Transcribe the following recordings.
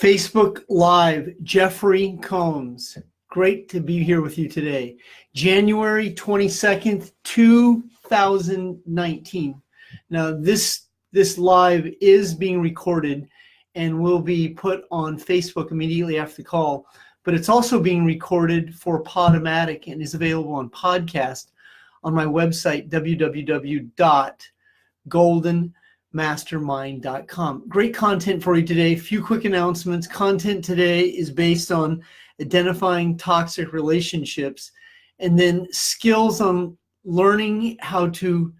Facebook Live, Jeffery Combs. Great to be here with you today. January 22nd, 2019. Now, this live is being recorded and will be put on Facebook immediately after the call, but it's also being recorded for Podomatic and is available on podcast on my website, www.goldenmastermind.com. Great content for you today. Few quick announcements. Content today is based on identifying toxic relationships, and then skills on learning how to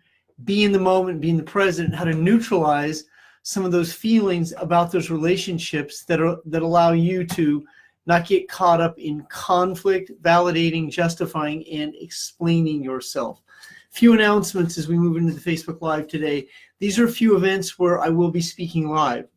be in the moment, be in the present, how to neutralize some of those feelings about those relationships that allow you to not get caught up in conflict, validating, justifying, and explaining yourself. Few announcements as we move into the Facebook Live today. These are a few events where I will be speaking live.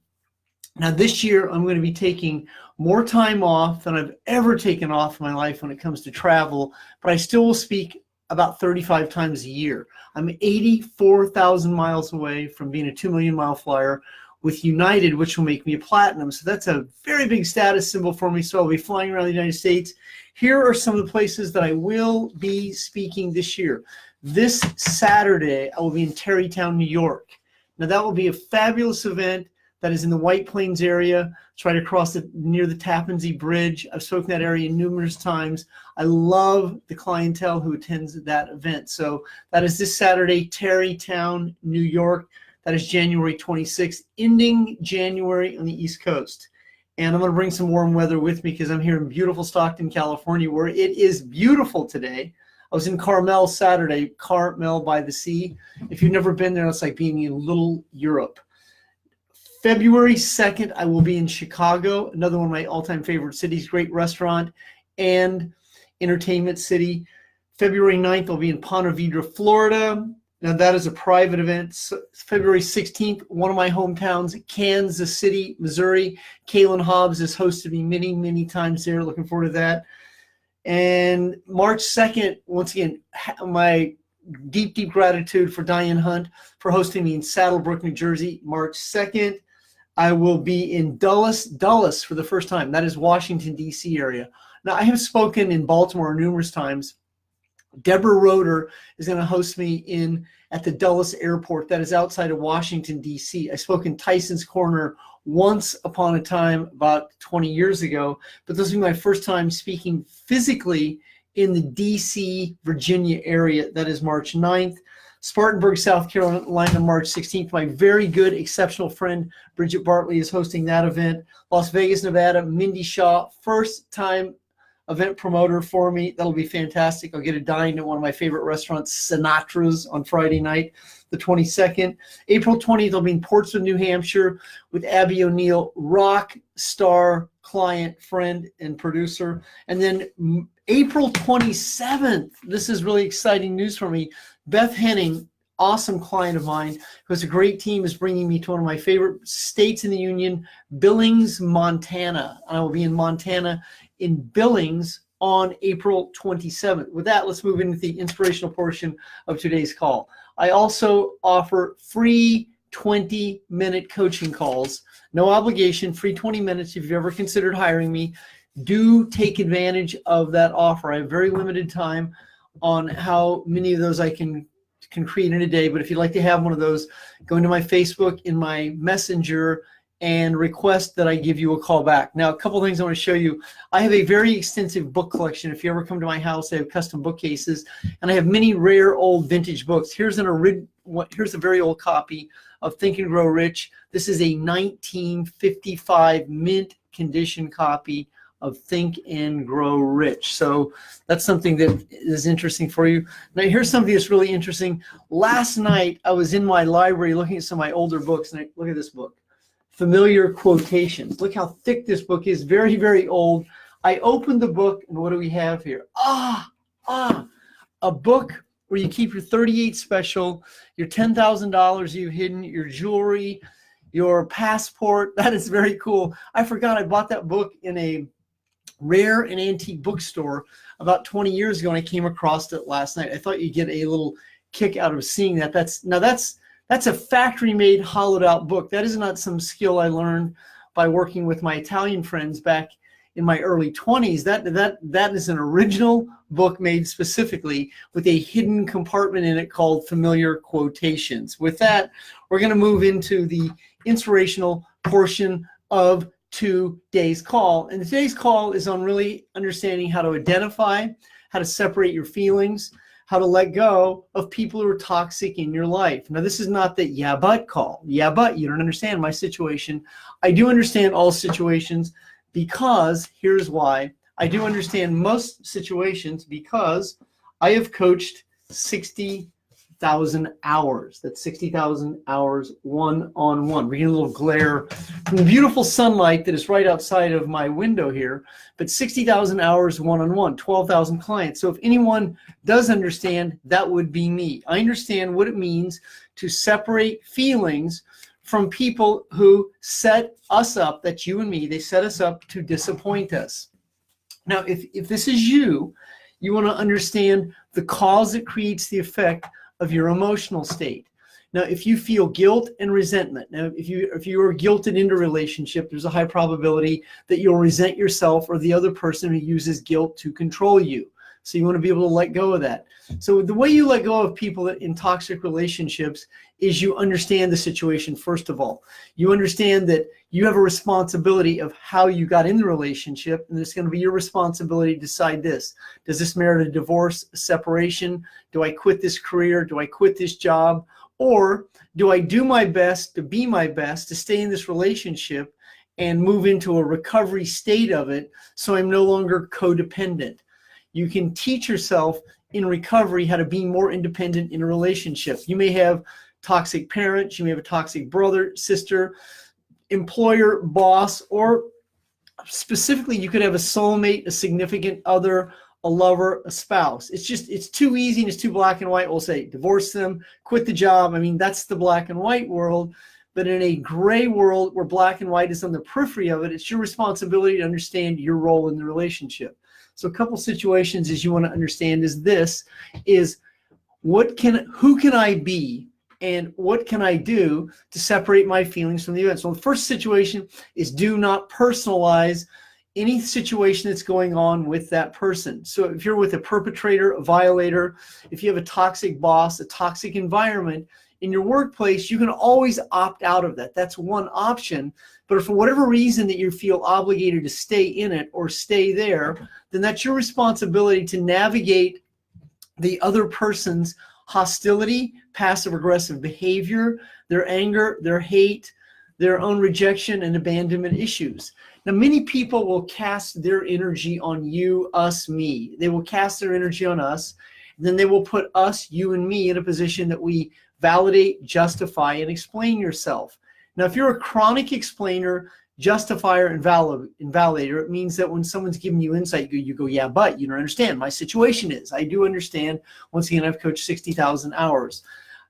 Now this year, I'm going to be taking more time off than I've ever taken off in my life when it comes to travel, but I still will speak about 35 times a year. I'm 84,000 miles away from being a 2 million mile flyer with United, which will make me a platinum. So that's a very big status symbol for me. So I'll be flying around the United States. Here are some of the places that I will be speaking this year. This Saturday, I will be in Tarrytown, New York. Now that will be a fabulous event that is in the White Plains area. It's right across near the Tappan Zee Bridge. I've spoken that area numerous times. I love the clientele who attends that event. So that is this Saturday, Tarrytown, New York. That is January 26th, ending January on the East Coast. And I'm going to bring some warm weather with me because I'm here in beautiful Stockton, California, where it is beautiful today. I was in Carmel Saturday, Carmel by the sea. If you've never been there, it's like being in little Europe. February 2nd, I will be in Chicago, another one of my all-time favorite cities, great restaurant and entertainment city. February 9th, I'll be in Ponte Vedra, Florida. Now that is a private event. So February 16th, one of my hometowns, Kansas City, Missouri. Kaylin Hobbs has hosted me many, many times there. Looking forward to that. And March 2nd, once again, my deep, deep gratitude for Diane Hunt for hosting me in Saddlebrook, New Jersey. March 2nd, I will be in Dulles for the first time. That is Washington, D.C. area. Now, I have spoken in Baltimore numerous times. Deborah Roeder is going to host me at the Dulles Airport. That is outside of Washington, D.C. I spoke in Tyson's Corner once upon a time about 20 years ago, but this will be my first time speaking physically in the D.C., Virginia area. That is March 9th. Spartanburg, South Carolina, March 16th. My very good, exceptional friend, Bridget Bartley, is hosting that event. Las Vegas, Nevada, Mindy Shaw, first time event promoter for me. That'll be fantastic. I'll get to dine at one of my favorite restaurants, Sinatra's, on Friday night, the 22nd. April 20th, I'll be in Portsmouth, New Hampshire with Abby O'Neill, rock star client, friend, and producer. And then April 27th, this is really exciting news for me. Beth Henning, awesome client of mine, who has a great team, is bringing me to one of my favorite states in the union, Billings, Montana. I will be in Montana in Billings on April 27th. With that, let's move into the inspirational portion of today's call. I also offer free 20-minute coaching calls, no obligation, free 20 minutes. If you've ever considered hiring me, do take advantage of that offer. I have very limited time on how many of those I can create in a day, but if you'd like to have one of those, go into my Facebook, in my Messenger, and request that I give you a call back. Now, a couple of things I want to show you. I have a very extensive book collection. If you ever come to my house, I have custom bookcases, and I have many rare old vintage books. Here's a very old copy of Think and Grow Rich. This is a 1955 mint condition copy of Think and Grow Rich. So that's something that is interesting for you. Now here's something that's really interesting. Last night I was in my library looking at some of my older books, and look at this book, Familiar Quotations. Look how thick this book is, very, very old. I opened the book, and what do we have here? A book where you keep your 38 special, your $10,000 you've hidden, your jewelry, your passport. That is very cool. I forgot I bought that book in a rare and antique bookstore about 20 years ago, and I came across it last night. I thought you'd get a little kick out of seeing that. That's a factory-made, hollowed-out book. That is not some skill I learned by working with my Italian friends back in my early 20s. That is an original book made specifically with a hidden compartment in it called Familiar Quotations. With that, we're going to move into the inspirational portion of today's call. And today's call is on really understanding how to identify, how to separate your feelings, how to let go of people who are toxic in your life. Now, this is not the yeah, but call. Yeah, but you don't understand my situation. I do understand all situations, because here's why. I do understand most situations because I have coached 60,000 hours. That's 60,000 hours one-on-one. We're getting a little glare from the beautiful sunlight that is right outside of my window here, but 60,000 hours one-on-one, 12,000 clients. So if anyone does understand, that would be me. I understand what it means to separate feelings from people who set us up, that's you and me, they set us up to disappoint us. Now, if this is you, you want to understand the cause that creates the effect of your emotional state. Now, if you feel guilt and resentment, now if you are guilted into a relationship, there's a high probability that you'll resent yourself or the other person who uses guilt to control you. So you want to be able to let go of that. So the way you let go of people in toxic relationships is you understand the situation, first of all. You understand that you have a responsibility of how you got in the relationship, and it's going to be your responsibility to decide this. Does this merit a divorce, a separation? Do I quit this career? Do I quit this job? Or do I do my best to be my best to stay in this relationship and move into a recovery state of it so I'm no longer codependent? You can teach yourself in recovery how to be more independent in a relationship. You may have toxic parents, you may have a toxic brother, sister, employer, boss, or specifically you could have a soulmate, a significant other, a lover, a spouse. It's too easy and it's too black and white. We'll say divorce them, quit the job. I mean, that's the black and white world. But in a gray world where black and white is on the periphery of it, it's your responsibility to understand your role in the relationship. So a couple situations as you want to understand is who can I be and what can I do to separate my feelings from the event? So the first situation is do not personalize any situation that's going on with that person. So if you're with a perpetrator, a violator, if you have a toxic boss, a toxic environment in your workplace, you can always opt out of that. That's one option. But if for whatever reason that you feel obligated to stay in it or stay there, then that's your responsibility to navigate the other person's hostility, passive-aggressive behavior, their anger, their hate, their own rejection and abandonment issues. Now, many people will cast their energy on you, us, me. They will cast their energy on us. And then they will put us, you and me, in a position that we validate, justify, and explain yourself. Now, if you're a chronic explainer, justifier, and validator, it means that when someone's giving you insight, you go, yeah, but you don't understand. My situation is. I do understand. Once again, I've coached 60,000 hours.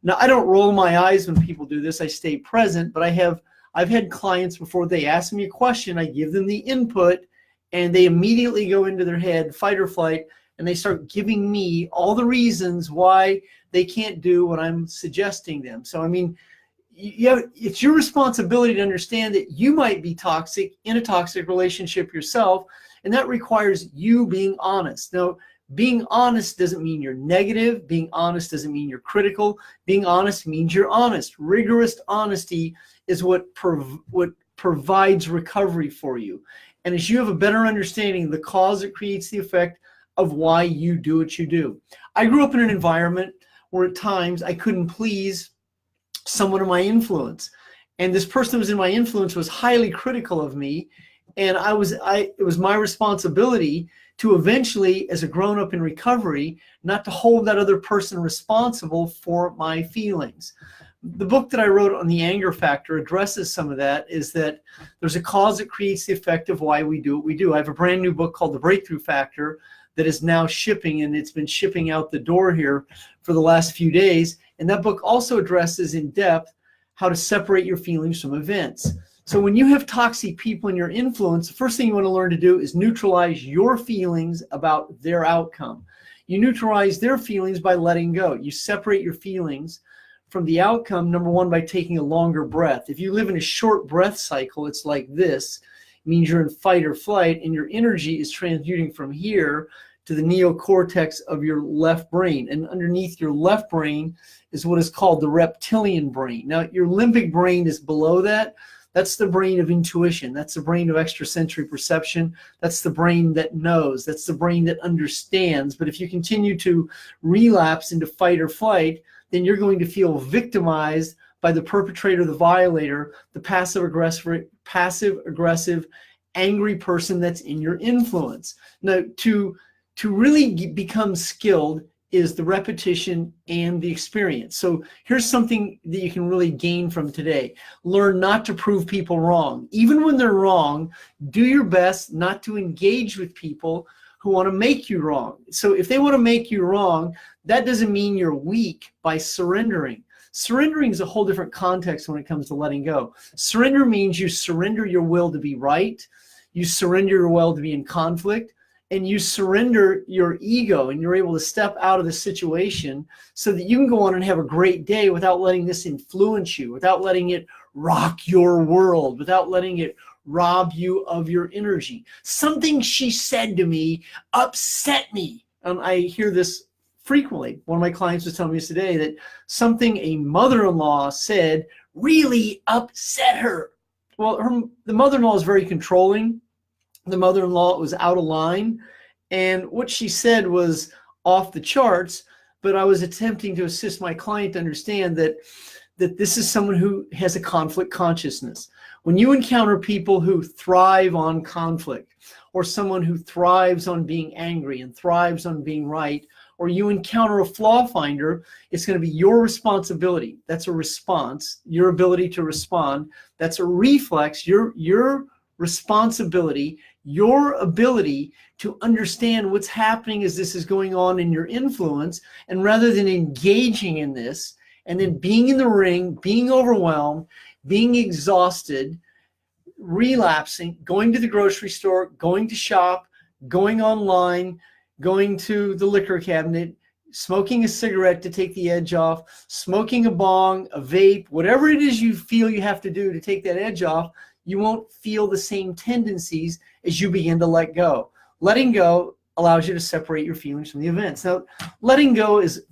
Now, I don't roll my eyes when people do this. I stay present, but I've had clients before they ask me a question, I give them the input, and they immediately go into their head, fight or flight, and they start giving me all the reasons why they can't do what I'm suggesting them. So, I mean, it's your responsibility to understand that you might be toxic in a toxic relationship yourself, and that requires you being honest. Now, being honest doesn't mean you're negative. Being honest doesn't mean you're critical. Being honest means you're honest. Rigorous honesty is what provides recovery for you. And as you have a better understanding of the cause that creates the effect of why you do what you do. I grew up in an environment where at times I couldn't please someone of my influence. And this person who was in my influence was highly critical of me. And it was my responsibility to eventually, as a grown-up in recovery, not to hold that other person responsible for my feelings. The book that I wrote on the anger factor addresses some of that, is that there's a cause that creates the effect of why we do what we do. I have a brand new book called The Breakthrough Factor that is now shipping, and it's been shipping out the door here for the last few days. And that book also addresses in depth how to separate your feelings from events. So when you have toxic people in your influence, the first thing you want to learn to do is neutralize your feelings about their outcome. You neutralize their feelings by letting go. You separate your feelings from the outcome, number one, by taking a longer breath. If you live in a short breath cycle, it's like this. It means you're in fight or flight, and your energy is transmuting from here to the neocortex of your left brain. And underneath your left brain is what is called the reptilian brain. Now, your limbic brain is below that. That's the brain of intuition. That's the brain of extrasensory perception. That's the brain that knows. That's the brain that understands. But if you continue to relapse into fight or flight, then you're going to feel victimized by the perpetrator, the violator, the passive aggressive, angry person that's in your influence. Now, to really become skilled is the repetition and the experience. So here's something that you can really gain from today. Learn not to prove people wrong. Even when they're wrong, do your best not to engage with people who want to make you wrong. So if they want to make you wrong, that doesn't mean you're weak by surrendering. Surrendering is a whole different context when it comes to letting go. Surrender means you surrender your will to be right. You surrender your will to be in conflict. And you surrender your ego, and you're able to step out of the situation so that you can go on and have a great day without letting this influence you, without letting it rock your world, without letting it rob you of your energy. Something she said to me upset me. I hear this frequently. One of my clients was telling me today that something a mother-in-law said really upset her. Well, the mother-in-law is very controlling. The mother-in-law was out of line, and what she said was off the charts, but I was attempting to assist my client to understand that this is someone who has a conflict consciousness. When you encounter people who thrive on conflict, or someone who thrives on being angry and thrives on being right, or you encounter a flaw finder, it's going to be your responsibility. That's a response, your ability to respond. That's a reflex, your responsibility, your ability to understand what's happening as this is going on in your influence. And rather than engaging in this and then being in the ring, being overwhelmed, being exhausted, relapsing, going to the grocery store, going to shop, going online, going to the liquor cabinet, smoking a cigarette to take the edge off, smoking a bong, a vape, whatever it is you feel you have to do to take that edge off, you won't feel the same tendencies as you begin to let go. Letting go allows you to separate your feelings from the events. Now, letting go is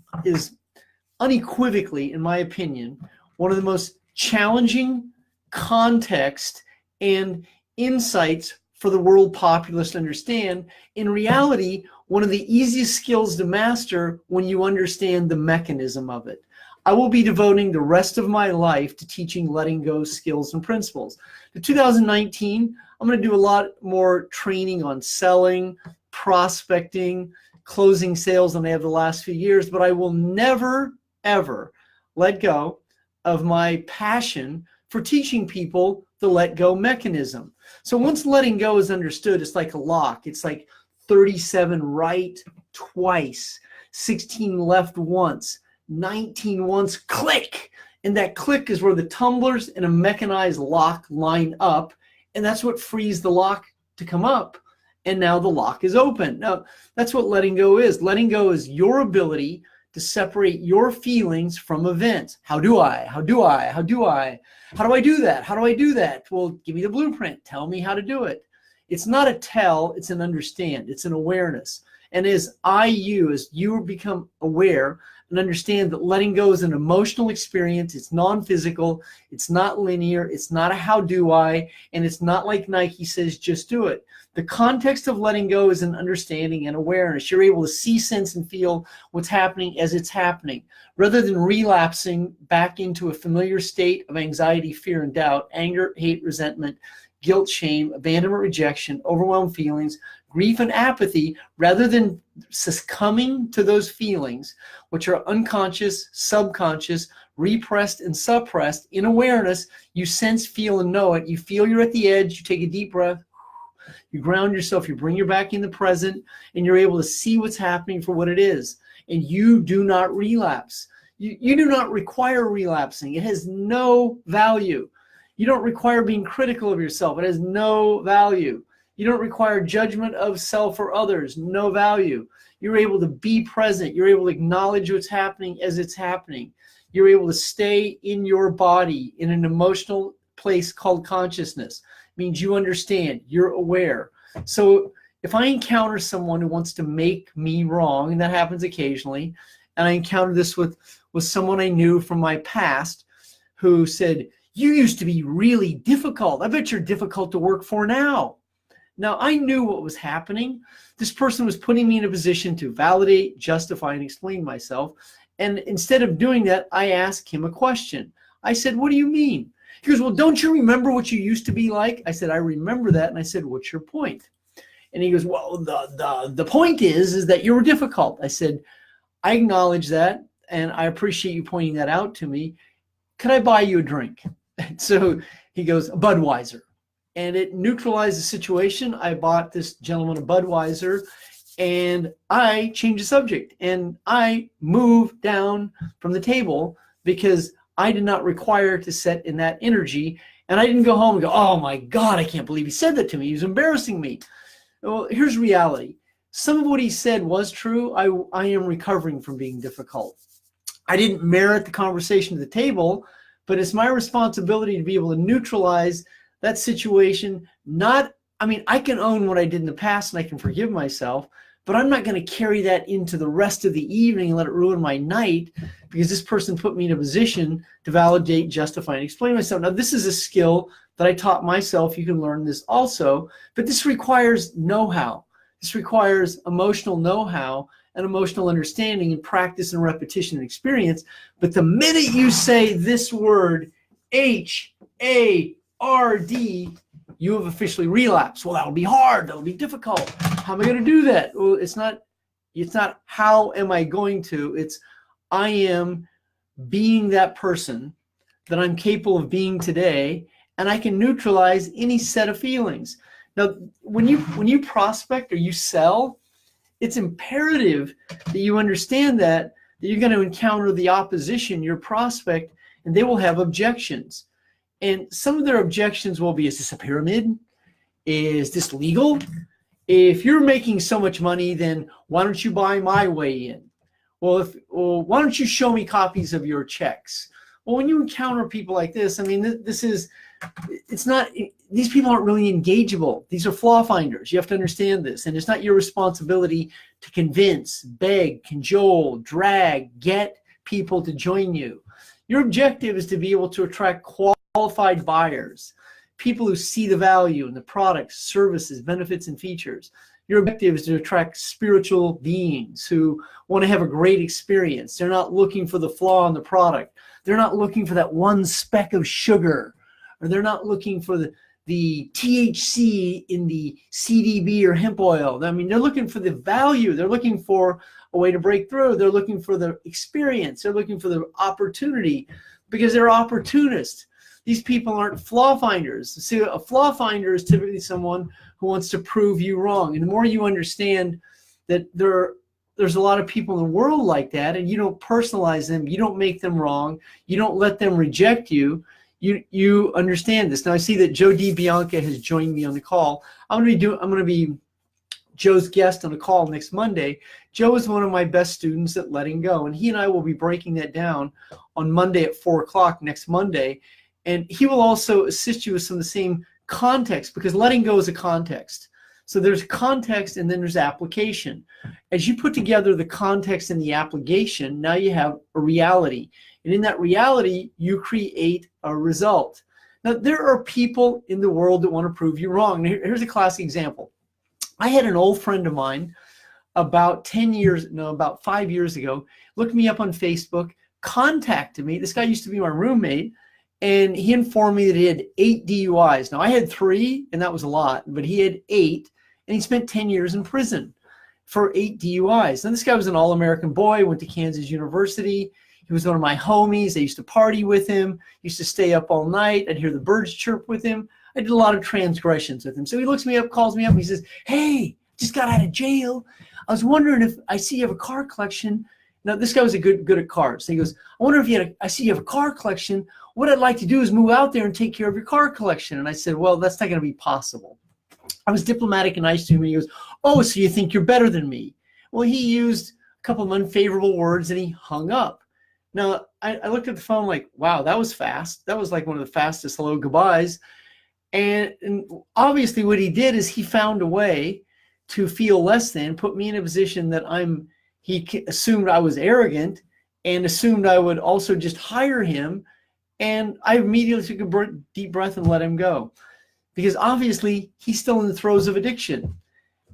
unequivocally, in my opinion, one of the most challenging context and insights for the world populace to understand. In reality, one of the easiest skills to master when you understand the mechanism of it. I will be devoting the rest of my life to teaching letting go skills and principles. In 2019, I'm going to do a lot more training on selling, prospecting, closing sales than I have the last few years, but I will never, ever let go of my passion for teaching people the let go mechanism. So once letting go is understood, it's like a lock. It's like 37 right twice, 16 left once, 19 once, click. And that click is where the tumblers and a mechanized lock line up. And that's what frees the lock to come up. And now the lock is open. Now, that's what letting go is. Letting go is your ability to separate your feelings from events. How do I? How do I? How do I? How do I do that? How do I do that? Well, give me the blueprint. Tell me how to do it. It's not a tell, it's an understand. It's an awareness. And as you become aware and understand that letting go is an emotional experience, it's non-physical, it's not linear, it's not a how do I, and it's not like Nike says, just do it. The context of letting go is an understanding and awareness. You're able to see, sense, and feel what's happening as it's happening, rather than relapsing back into a familiar state of anxiety, fear, and doubt, anger, hate, resentment, guilt, shame, abandonment, rejection, overwhelmed feelings, grief, and apathy. Rather than succumbing to those feelings, which are unconscious, subconscious, repressed, and suppressed, in awareness, you sense, feel, and know it. You feel you're at the edge, you take a deep breath, you ground yourself, you bring your back in the present, and you're able to see what's happening for what it is. And you do not relapse. You do not require relapsing. It has no value. You don't require being critical of yourself. It has no value. You don't require judgment of self or others. No value. You're able to be present. You're able to acknowledge what's happening as it's happening. You're able to stay in your body in an emotional place called consciousness. It means you understand, you're aware. So if I encounter someone who wants to make me wrong, and that happens occasionally, and I encountered this with someone I knew from my past who said, you used to be really difficult. I bet you're difficult to work for now. Now, I knew what was happening. This person was putting me in a position to validate, justify, and explain myself. And instead of doing that, I asked him a question. I said, what do you mean? He goes, well, don't you remember what you used to be like? I said, I remember that. And I said, what's your point? And he goes, well, the point is that you were difficult. I said, I acknowledge that, and I appreciate you pointing that out to me. Could I buy you a drink? So he goes, a Budweiser. And it neutralized the situation. I bought this gentleman a Budweiser, and I changed the subject. And I moved down from the table because I did not require to set in that energy. And I didn't go home and go, oh my God, I can't believe he said that to me. He was embarrassing me. Well, here's reality. Some of what he said was true. I am recovering from being difficult. I didn't merit the conversation at the table, but it's my responsibility to be able to neutralize that situation. I can own what I did in the past and I can forgive myself, but I'm not going to carry that into the rest of the evening and let it ruin my night because this person put me in a position to validate, justify, and explain myself. Now, this is a skill that I taught myself. You can learn this also, but this requires know-how. This requires emotional know-how and emotional understanding and practice and repetition and experience. But the minute you say this word, HARD, you have officially relapsed. Well, that'll be hard. That'll be difficult. How am I going to do that? Well, it's not how am I going to. It's I am being that person that I'm capable of being today, and I can neutralize any set of feelings. Now, when you prospect or you sell, it's imperative that you understand that you're going to encounter the opposition, your prospect, and they will have objections. And some of their objections will be, is this a pyramid? Is this legal? If you're making so much money, then why don't you buy my way in? Well, why don't you show me copies of your checks? Well, when you encounter people like this, these people aren't really engageable. These are flaw finders. You have to understand this. And it's not your responsibility to convince, beg, cajole, drag, get people to join you. Your objective is to be able to attract qualified buyers, people who see the value in the products, services, benefits, and features. Your objective is to attract spiritual beings who want to have a great experience. They're not looking for the flaw in the product. They're not looking for that one speck of sugar, or they're not looking for the THC in the CBD or hemp oil. They're looking for the value. They're looking for a way to break through. They're looking for the experience. They're looking for the opportunity because they're opportunists. These people aren't flaw finders. See, a flaw finder is typically someone who wants to prove you wrong. And the more you understand that there's a lot of people in the world like that, and you don't personalize them, you don't make them wrong, you don't let them reject you, you understand this. Now I see that Joe DiBianca has joined me on the call. I'm going to be Joe's guest on a call next Monday. Joe is one of my best students at letting go, and he and I will be breaking that down on Monday at 4:00 next Monday. And he will also assist you with some of the same context, because letting go is a context. So there's context and then there's application. As you put together the context and the application, now you have a reality. And in that reality, you create a result. Now, there are people in the world that want to prove you wrong. Here's a classic example. I had an old friend of mine about 5 years ago, looked me up on Facebook, contacted me. This guy used to be my roommate. And he informed me that he had 8 DUIs. Now, I had 3, and that was a lot, but he had 8, and he spent 10 years in prison for 8 DUIs. Now, this guy was an all-American boy, went to Kansas University. He was one of my homies. I used to party with him, used to stay up all night. I'd hear the birds chirp with him. I did a lot of transgressions with him. So he looks me up, calls me up, and he says, hey, just got out of jail. I was wondering if I see you have a car collection. Now, this guy was good at cars. So he goes, I wonder if I see you have a car collection. What I'd like to do is move out there and take care of your car collection. And I said, well, that's not going to be possible. I was diplomatic and nice to him. And he goes, oh, so you think you're better than me? Well, he used a couple of unfavorable words and he hung up. Now, I looked at the phone like, wow, that was fast. That was like one of the fastest hello goodbyes. And obviously what he did is he found a way to feel less than, put me in a position that he assumed I was arrogant and assumed I would also just hire him. And I immediately took a deep breath and let him go, because obviously he's still in the throes of addiction.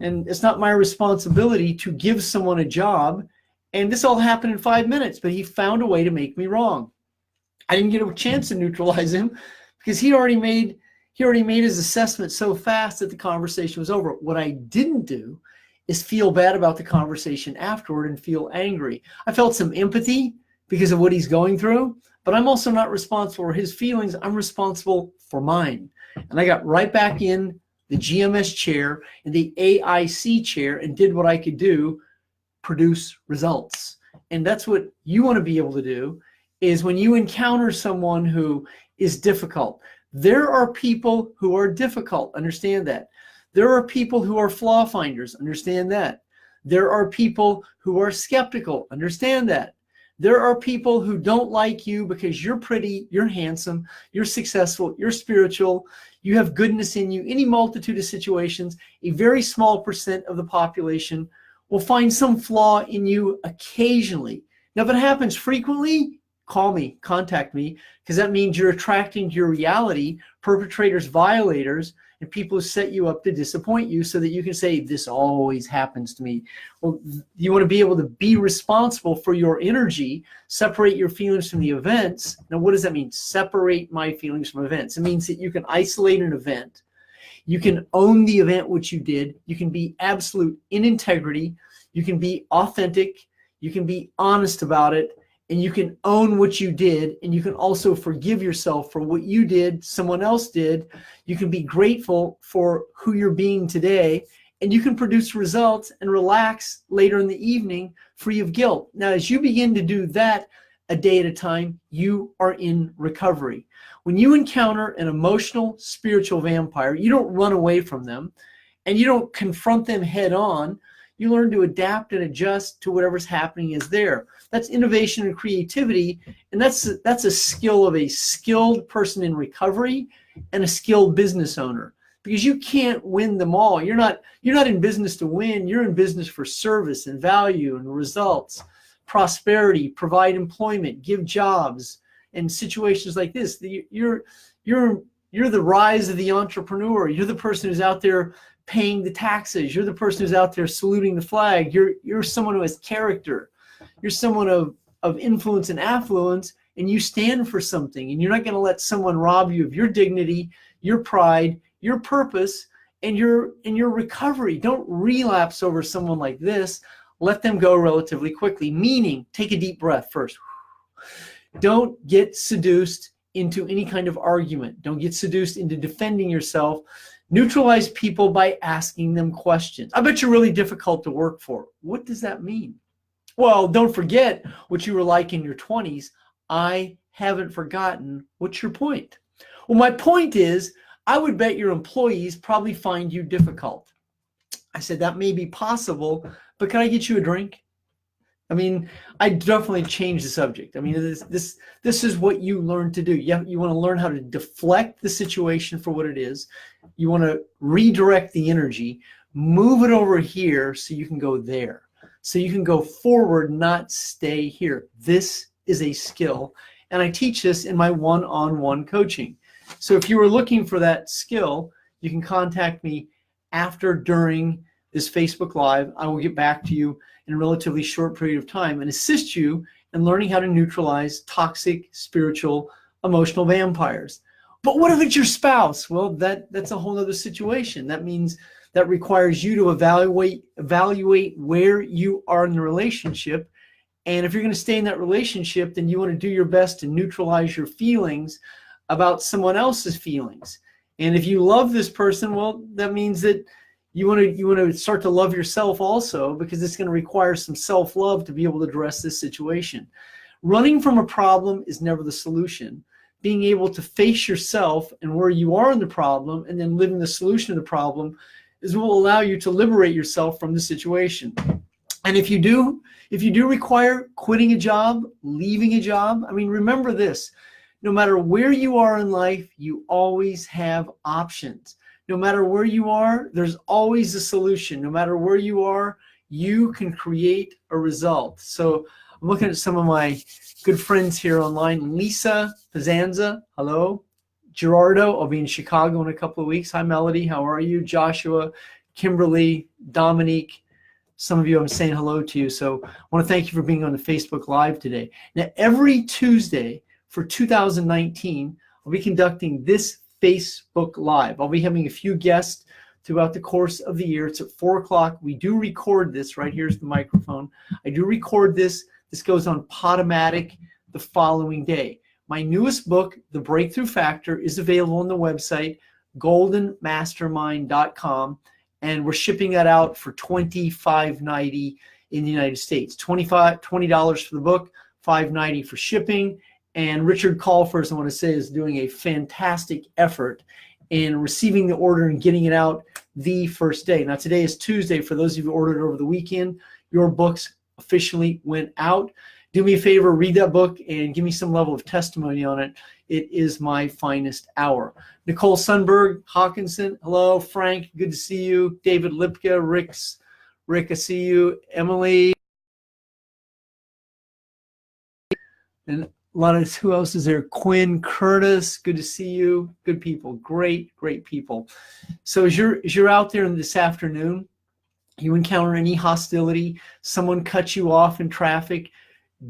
And it's not my responsibility to give someone a job. And this all happened in 5 minutes, but he found a way to make me wrong. I didn't get a chance to neutralize him because he already made his assessment so fast that the conversation was over. What I didn't do is feel bad about the conversation afterward and feel angry. I felt some empathy because of what he's going through, but I'm also not responsible for his feelings. I'm responsible for mine. And I got right back in the GMS chair and the AIC chair and did what I could do, produce results. And that's what you want to be able to do, is when you encounter someone who is difficult. There are people who are difficult, understand that. There are people who are flaw finders, understand that. There are people who are skeptical, understand that. There are people who don't like you because you're pretty, you're handsome, you're successful, you're spiritual, you have goodness in you. Any multitude of situations, a very small percent of the population will find some flaw in you occasionally. Now, if it happens frequently, call me, contact me, because that means you're attracting to your reality perpetrators, violators, and people who set you up to disappoint you so that you can say, this always happens to me. Well, you want to be able to be responsible for your energy, separate your feelings from the events. Now, what does that mean? Separate my feelings from events. It means that you can isolate an event. You can own the event which you did. You can be absolute in integrity. You can be authentic. You can be honest about it. And you can own what you did, and you can also forgive yourself for what you did, someone else did. You can be grateful for who you're being today, and you can produce results and relax later in the evening free of guilt. Now, as you begin to do that a day at a time, you are in recovery. When you encounter an emotional, spiritual vampire, you don't run away from them, and you don't confront them head on. You learn to adapt and adjust to whatever's happening is there. That's innovation and creativity, and that's a skill of a skilled person in recovery and a skilled business owner, because you can't win them all. You're not in business to win. You're in business for service and value and results, prosperity, provide employment, give jobs. And situations like this, you're the rise of the entrepreneur. You're the person who's out there paying the taxes. You're the person who's out there saluting the flag. You're someone who has character. You're someone of influence and affluence, and you stand for something, and you're not going to let someone rob you of your dignity, your pride, your purpose, and your recovery. Don't relapse over someone like this. Let them go relatively quickly, meaning take a deep breath first. Don't get seduced into any kind of argument. Don't get seduced into defending yourself. Neutralize people by asking them questions. I bet you're really difficult to work for. What does that mean? Well, don't forget what you were like in your 20s. I haven't forgotten. What's your point? Well, my point is, I would bet your employees probably find you difficult. I said, that may be possible, but can I get you a drink? I mean, I definitely changed the subject. I mean, this is what you learn to do. You want to learn how to deflect the situation for what it is. You want to redirect the energy, move it over here so you can go there. So you can go forward, not stay here. This is a skill, and I teach this in my one-on-one coaching. So if you were looking for that skill, you can contact me after, during this Facebook Live. I will get back to you in a relatively short period of time and assist you in learning how to neutralize toxic, spiritual, emotional vampires. But what if it's your spouse? Well, that's a whole other situation. That means that requires you to evaluate where you are in the relationship. And if you're going to stay in that relationship, then you want to do your best to neutralize your feelings about someone else's feelings. And if you love this person, well, that means that you want to start to love yourself also, because it's going to require some self-love to be able to address this situation. Running from a problem is never the solution. Being able to face yourself and where you are in the problem and then living the solution of the problem is what will allow you to liberate yourself from the situation. And if you do require quitting a job, leaving a job, I mean, remember this, no matter where you are in life, you always have options. No matter where you are, there's always a solution. No matter where you are, you can create a result. So I'm looking at some of my good friends here online. Lisa Pazanza, hello. Gerardo, I'll be in Chicago in a couple of weeks. Hi, Melody, how are you? Joshua, Kimberly, Dominique, some of you I'm saying hello to you. So I want to thank you for being on the Facebook Live today. Now, every Tuesday for 2019, I'll be conducting this Facebook Live. I'll be having a few guests throughout the course of the year. It's at 4 o'clock. We do record this. Right here's the microphone. I do record this. This goes on Podomatic the following day. My newest book, The Breakthrough Factor, is available on the website, goldenmastermind.com, and we're shipping that out for $25.90 in the United States. $20 for the book, $5.90 for shipping. And Richard Colfers, I want to say, is doing a fantastic effort in receiving the order and getting it out the first day. Now, today is Tuesday. For those of you who ordered over the weekend, your books officially went out. Do me a favor, read that book and give me some level of testimony on it. It is my finest hour. Nicole Sundberg, Hawkinson, hello. Frank, good to see you. David Lipka, Rick, I see you. Emily. And a lot of, who else is there? Quinn, Curtis, good to see you. Good people, great people. So as you're out there this afternoon, you encounter any hostility, someone cuts you off in traffic,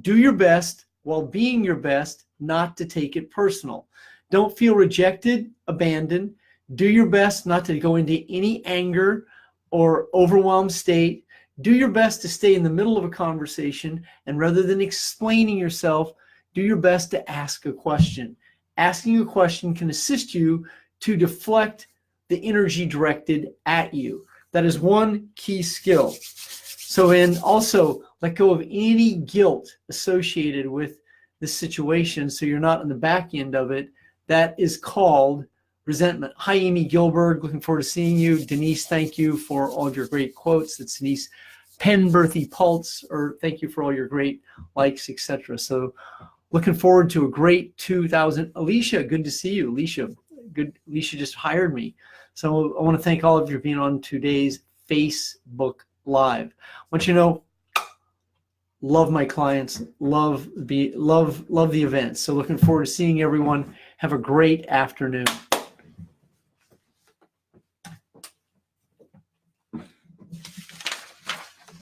do your best while being your best not to take it personal. Don't feel rejected, abandoned. Do your best not to go into any anger or overwhelmed state. Do your best to stay in the middle of a conversation, and rather than explaining yourself, do your best to ask a question. Asking a question can assist you to deflect the energy directed at you. That is one key skill. So, and also let go of any guilt associated with this situation so you're not on the back end of it. That is called resentment. Hi, Amy Gilbert. Looking forward to seeing you. Denise, thank you for all of your great quotes. That's Denise Penberthy Pulse, or thank you for all your great likes, etc. So looking forward to a great 2000. Alicia, good to see you. Alicia, good. Alicia just hired me. So I want to thank all of you for being on today's Facebook Live. I want you to know, love my clients, love the event. So looking forward to seeing everyone. Have a great afternoon.